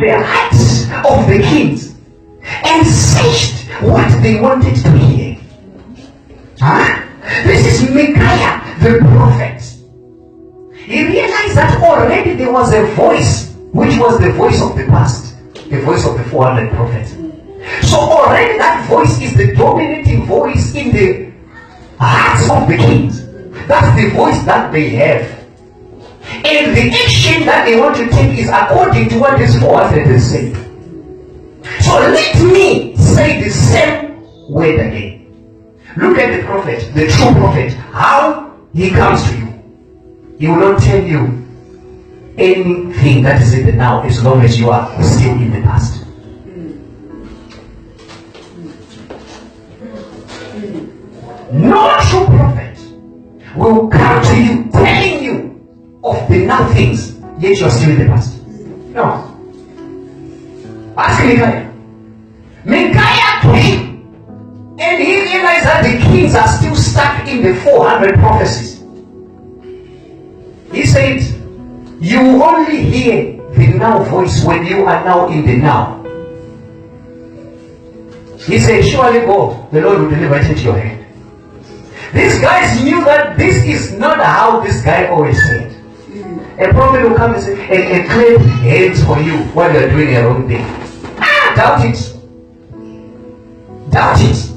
the hearts of the kings and searched what they wanted to hear. This is Micaiah the prophet. He realized that already there was a voice, which was the voice of the past, the voice of the 400 prophets. So already that voice is the dominating voice in the hearts of the kings. That's the voice that they have. And the action that they want to take is according to what this 400 is saying. So let me say the same word again. Look at the prophet, the true prophet, how he comes to you. He will not tell you anything that is in the now as long as you are still in the past. No true prophet will come to you telling you of the now things, yet you are still in the past. No. Ask Micaiah. Micaiah came and he realized that the kings are still stuck in the 400 prophecies. He said, you only hear the now voice when you are now in the now. He said, surely go, the Lord will deliver it into your hand. These guys knew that this is not how this guy always said. A prophet will come and say, and clap hands for you while you are doing your own thing. Doubt it. Doubt it.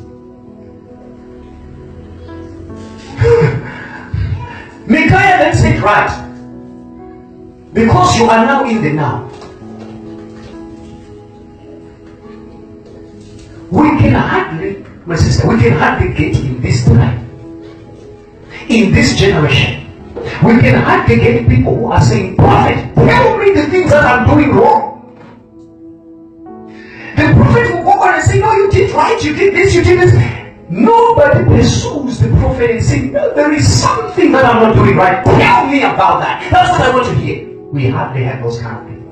Micaiah then said, right, because you are now in the now, we can hardly, my sister, we can hardly get in this time, in this generation, we can hardly get people who are saying, prophet, tell me the things that I'm doing wrong. The prophet will go on and say, no, you did right, you did this, you did this. Nobody pursues the prophet and say, no, there is something that I'm not doing right. Tell me about that. That's what I want to hear. We hardly have those kind of people.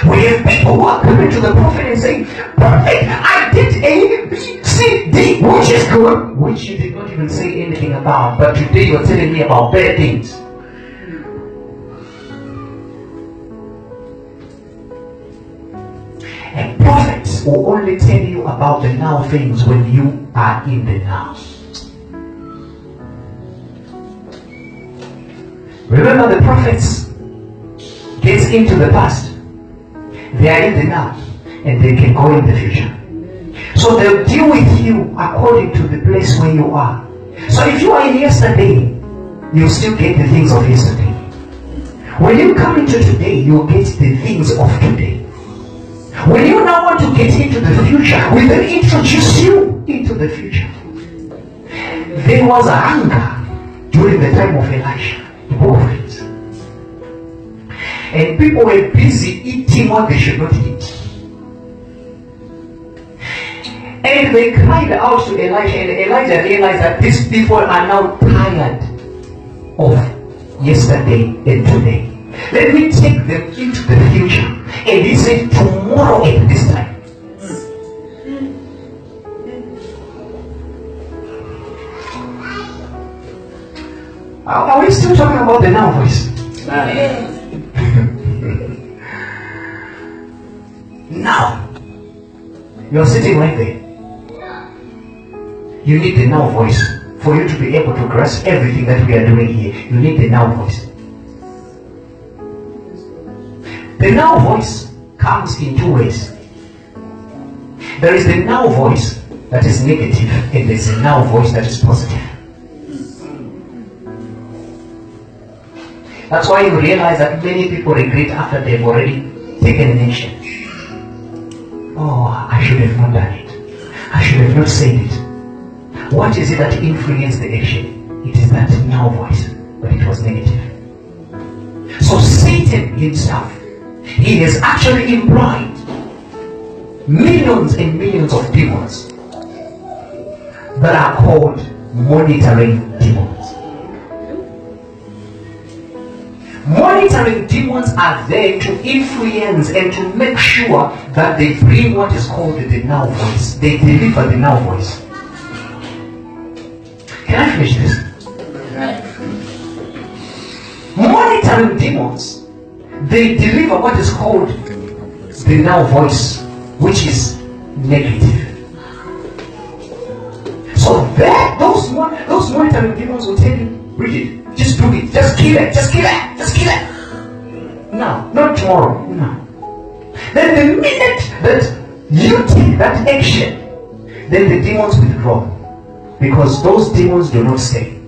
We have people who are coming to the prophet and saying, prophet, I did A, B, C, D, which is good, which you did not even say anything about, but today you're telling me about bad things. And prophets will only tell you about the now things when you are in the now. Remember, the prophets get into the past. They are in the now, and they can go in the future. So they'll deal with you according to the place where you are. So if you are in yesterday, you'll still get the things of yesterday. When you come into today, you'll get the things of today. When you now want to get into the future, we then introduce you into the future. There was a hunger during the time of Elisha, the prophet. And people were busy eating what they should not eat. And they cried out to Elisha, and Elijah realized that these people are now tired of yesterday and today. Let me take them into the future. And he said, tomorrow at this time. Are we still talking about the now voice? Now, you're sitting right there. You need the now voice. For you to be able to grasp everything that we are doing here, you need the now voice. The now voice comes in two ways. There is the now voice that is negative, and there is a now voice that is positive. That's why you realize that many people regret after they've already taken an action. Oh, I should have not done it. I should have not said it. What is it that influenced the action? It is that now voice, but it was negative. So Satan himself, he has actually employed millions and millions of demons that are called monitoring demons. Monitoring demons are there to influence and to make sure that they bring what is called the now voice. They deliver the now voice. Can I finish this? Monitoring demons, they deliver what is called the now voice, which is negative. So that those monitoring demons will tell you, Bridget, just do it, just kill it, just kill it, just kill it. No, not tomorrow. No. Then the minute that you take that action, then the demons withdraw. Because those demons do not stay.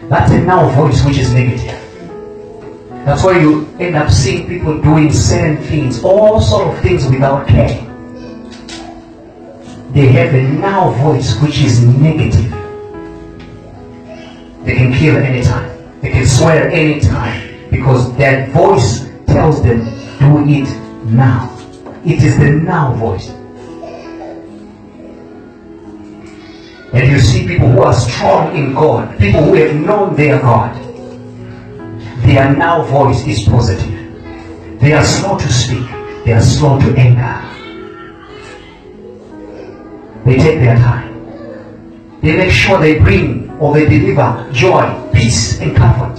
That's a now voice which is negative. That's why you end up seeing people doing certain things, all sort of things without care. They have a now voice which is negative. They can kill anytime. They can swear anytime. Because that voice tells them, do it now. It is the now voice. And you see people who are strong in God, people who have known their God, their now voice is positive. They are slow to speak. They are slow to anger. They take their time. They make sure they bring or they deliver joy, peace, and comfort.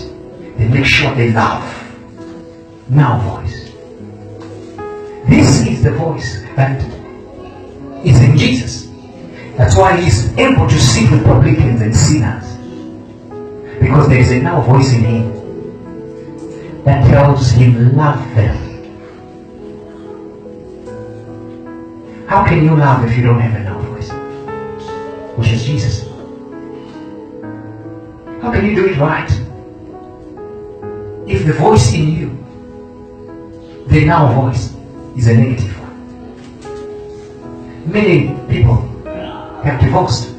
They make sure they love. Now voice. This is the voice that is in Jesus. That's why he's able to sit with publicans and sinners. Because there is a now voice in him that tells him, love them. How can you love if you don't have a now voice? Which is Jesus. How can you do it right? If the voice in you, the now voice, is a negative one. Many people have divorced,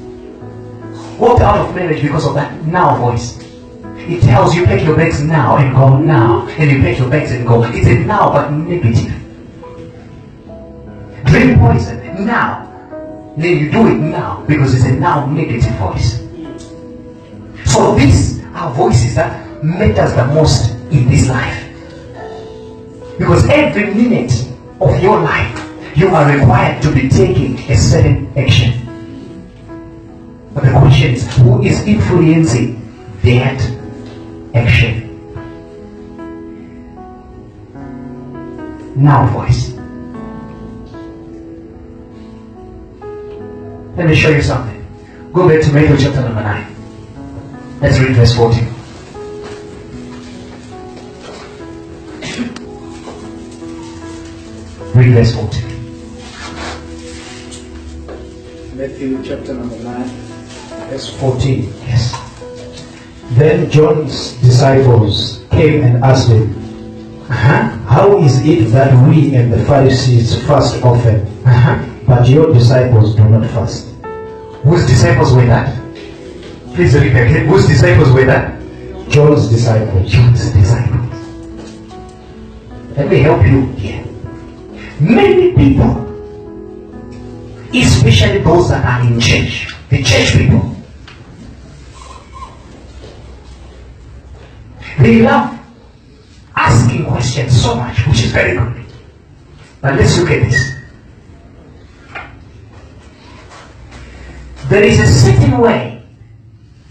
walked out of marriage because of that now voice. It tells you pack your bags now and go now, and you pack your bags and go. It's a now but negative. Drink poison now, then you do it now because it's a now negative voice. So these are voices that matters the most in this life, because every minute of your life you are required to be taking a certain action. But the question is, who is influencing that action? Now voice. Let me show you something. Go back to Matthew chapter number 9. Let's read verse 14. Read verse 14. Matthew chapter number 9, verse 14. Yes. Then John's disciples came and asked him, How is it that we and the Pharisees fast often, but your disciples do not fast? Whose disciples were that? Please repeat. Whose disciples were that? John's disciples. John's disciples. Let me help you here. Many people, especially those that are in church, the church people, they love asking questions so much, which is very good. But let's look at this. There is a certain way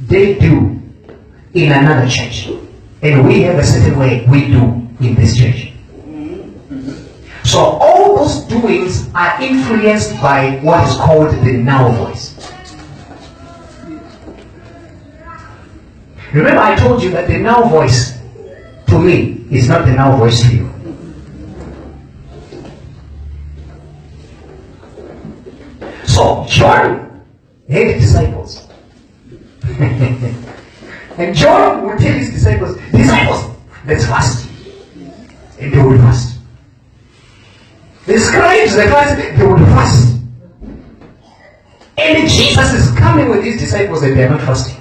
they do in another church, and we have a certain way we do in this church. So all those doings are influenced by what is called the now voice. Remember, I told you that the now voice to me is not the now voice to you. So John had disciples. And John would tell his disciples, let's fast. And they would fast. The scribes, the Pharisees, they would fast. And Jesus is coming with his disciples and they are not fasting.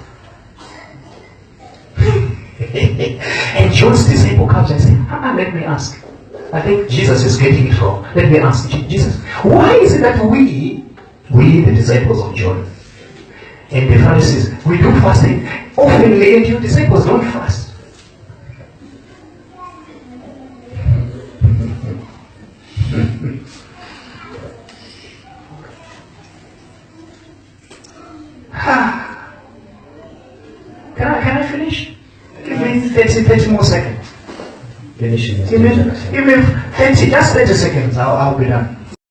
And John's disciple comes and says, let me ask. I think Jesus is getting it wrong. Let me ask Jesus, why is it that we, the disciples of John, and the Pharisees, we do fasting openly and your disciples don't fast? Can I finish? Give me 30 more seconds. Finishing. Give me 30, just 30 seconds, I'll be done.